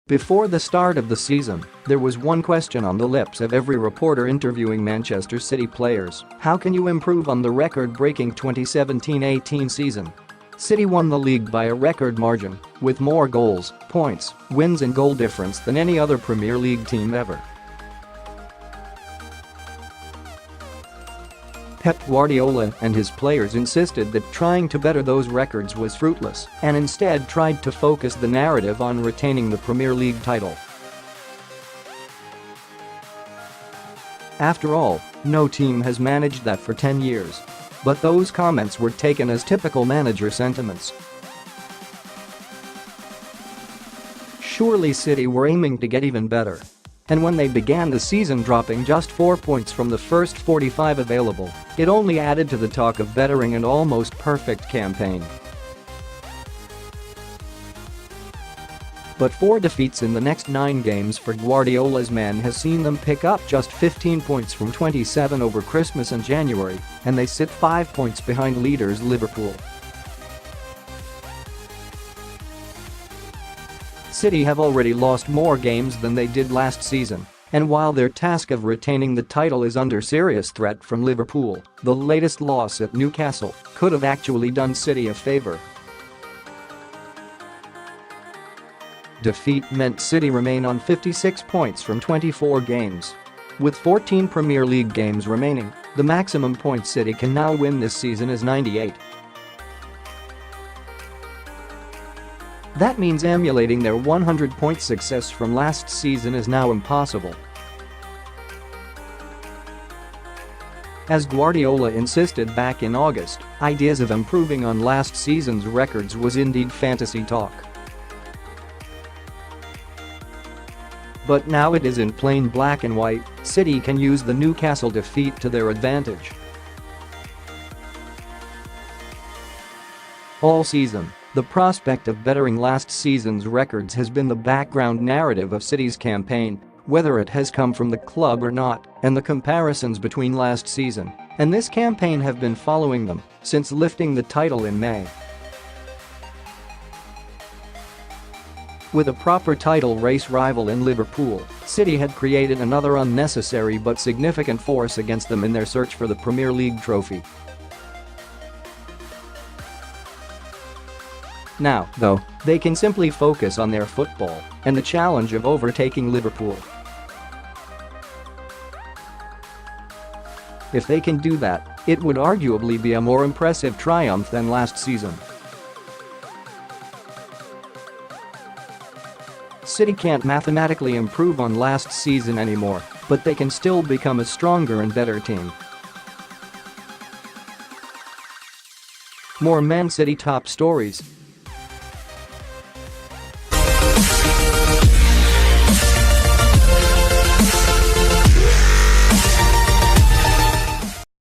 Before the start of the season, there was one question on the lips of every reporter interviewing Manchester City players: how can you improve on the record-breaking 2017-18 season? City won the league by a record margin, with more goals, points, wins and goal difference than any other Premier League team ever. Pep Guardiola and his players insisted that trying to better those records was fruitless and instead tried to focus the narrative on retaining the Premier League title. After all, no team has managed that for 10 years. But those comments were taken as typical manager sentiments. Surely City were aiming to get even better. And when they began the season dropping just 4 points from the first 45 available, it only added to the talk of bettering an almost perfect campaign. But 4 defeats in the next 9 games for Guardiola's men has seen them pick up just 15 points from 27 over Christmas and January, and they sit 5 points behind leaders Liverpool. City have already lost more games than they did last season, and while their task of retaining the title is under serious threat from Liverpool, the latest loss at Newcastle could have actually done City a favour. Defeat meant City remain on 56 points from 24 games. With 14 Premier League games remaining, the maximum points City can now win this season is 98. That means emulating their 100-point success from last season is now impossible. As Guardiola insisted back in August, ideas of improving on last season's records was indeed fantasy talk. But now it is in plain black and white: City can use the Newcastle defeat to their advantage. All season, the prospect of bettering last season's records has been the background narrative of City's campaign, whether it has come from the club or not, and the comparisons between last season and this campaign have been following them since lifting the title in May. With a proper title race rival in Liverpool, City had created another unnecessary but significant force against them in their search for the Premier League trophy. Now, though, they can simply focus on their football and the challenge of overtaking Liverpool. If they can do that, it would arguably be a more impressive triumph than last season. City can't mathematically improve on last season anymore, but they can still become a stronger and better team. More Man City top stories.